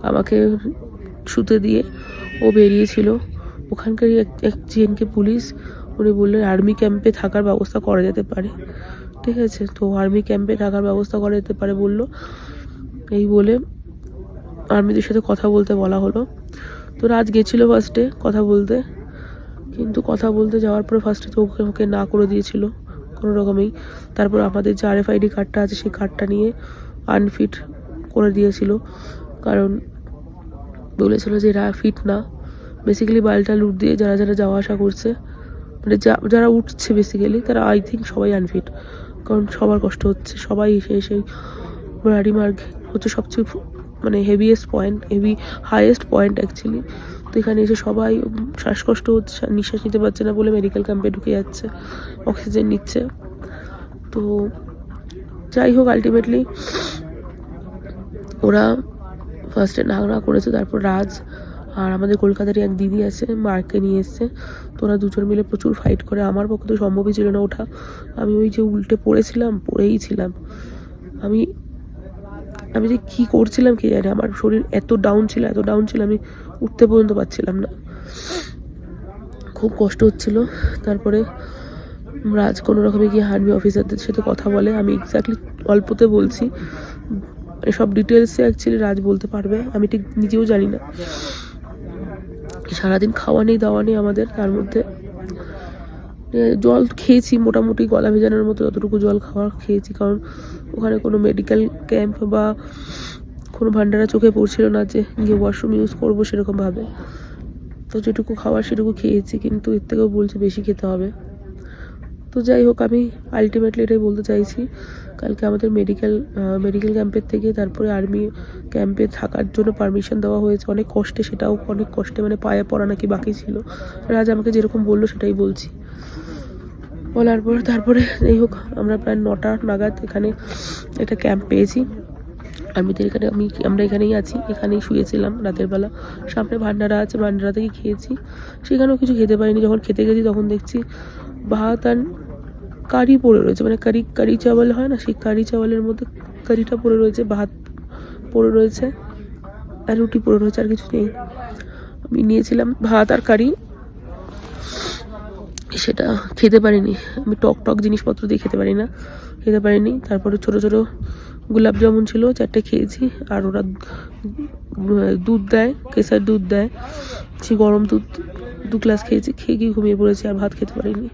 আমাকে শুতে দিয়ে ও বেরিয়েছিল। ওখানকারই এক জেনকে পুলিশ, উনি বললেন আর্মি ক্যাম্পে থাকার ব্যবস্থা করা যেতে পারে। ঠিক আছে, তো আর্মি ক্যাম্পে থাকার ব্যবস্থা করা যেতে পারে বললো। এই বলে আর্মিদের সাথে কথা বলতে বলা হলো। তো রাজ গেছিলো ফার্স্টে কথা বলতে, কিন্তু কথা বলতে যাওয়ার পরে ফার্স্টে তো ওকে না করে দিয়েছিল কোনো রকমেই। তারপর আমাদের যে RFID কার্ডটা আছে সেই কার্ডটা নিয়ে আনফিট করে দিয়েছিল, কারণ বলেছিল যে এরা ফিট না। বেসিক্যালি বালটা লুট দিয়ে যারা যারা যাওয়া আসা করছে, মানে যারা উঠছে বেসিক্যালি তারা আই থিঙ্ক সবাই আনফিট, কারণ সবার কষ্ট হচ্ছে। সবাই এসে এসে রানীমার্গ হচ্ছে সবচেয়ে মানে হাইয়েস্ট পয়েন্ট অ্যাকচুয়ালি। তো এখানে এসে সবাই শ্বাসকষ্ট হচ্ছে, নিঃশ্বাস নিতে পারছে না বলে মেডিকেল ক্যাম্পে ঢুকে যাচ্ছে, অক্সিজেন নিচ্ছে। তো যাই হোক, আলটিমেটলি ওরা ফার্স্টে না করেছে। তারপর রাজ আর আমাদের কলকাতারই এক দিদি আছে, মাকে নিয়ে এসছে। তো ওরা দুজন মিলে প্রচুর ফাইট করে। আমার পক্ষে তো সম্ভবই ছিল না ওঠা। আমি ওই যে উল্টে পড়েই ছিলাম। আমি যে কী করছিলাম কে জানে, আমার শরীর এত ডাউন ছিল আমি উঠতে পর্যন্ত পারছিলাম না, খুব কষ্ট হচ্ছিল। তারপরে রাজ কোনো রকমে গিয়ে আর্মি অফিসারদের সাথে কথা বলে। আমি এক্স্যাক্টলি অল্পতে বলছি, সব ডিটেলসে অ্যাকচুয়ালি রাজ বলতে পারবে, আমি ঠিক নিজেও জানি না। সারাদিন খাওয়া নেই দাওয়া নেই আমাদের, তার মধ্যে জল খেয়েছি মোটামুটি গলা ভেজানোর মতো, যতটুকু জল খেয়েছি, কারণ ওখানে কোনো মেডিকেল ক্যাম্প বা কোনো ভান্ডারা চোখে পড়ছিল না যে গিয়ে ওয়াশরুম ইউজ করবো সেরকমভাবে। তো যেটুকু খাওয়ার সেটুকু খেয়েছি, কিন্তু এর থেকেও বলছে বেশি খেতে হবে। তো যাই হোক, আমি আলটিমেটলি এটাই বলতে চাইছি, কালকে আমাদের মেডিকেল ক্যাম্পের থেকে তারপরে আর্মি ক্যাম্পে থাকার জন্য পারমিশন দেওয়া হয়েছে অনেক কষ্টে। সেটাও অনেক কষ্টে, মানে পায়ে পড়া নাকি বাকি ছিল। রাজ আমাকে যেরকম বললো সেটাই বলছি। বলার পর তারপরে যাই হোক, আমরা প্রায় 9টা নাগাদ এখানে একটা ক্যাম্প পেয়েছি আর্মিদের এখানে। আমরা এখানেই আছি, এখানেই শুয়েছিলাম রাতের বেলা। সামনে ভান্ডারা আছে, ভান্ডারা থেকে খেয়েছি। সেখানেও কিছু খেতে পারিনি। যখন খেতে গেছি তখন দেখছি ভাত আর কারি পড়ে রয়েছে, মানে কারি চাওয়াল হয় না, সেই কারি চাওয়ালের মধ্যে কারিটা পড়ে রয়েছে, ভাত পড়ে রয়েছে আর রুটি পড়ে রয়েছে, আর কিছু নেই। আমি নিয়েছিলাম ভাত আর কারি, সেটা খেতে পারিনি। আমি টক জিনিসপত্র দিয়ে খেতে পারিনি। তারপরে ছোটো ছোটো গোলাপ জামুন ছিল, 4টে খেয়েছি। আর ওরা দুধ দেয়, কেসার দুধ দেয়, সেই গরম দুধ 2 গ্লাস খেয়েছি। খেয়ে গিয়ে ঘুমিয়ে পড়েছি, আর ভাত খেতে পারিনি।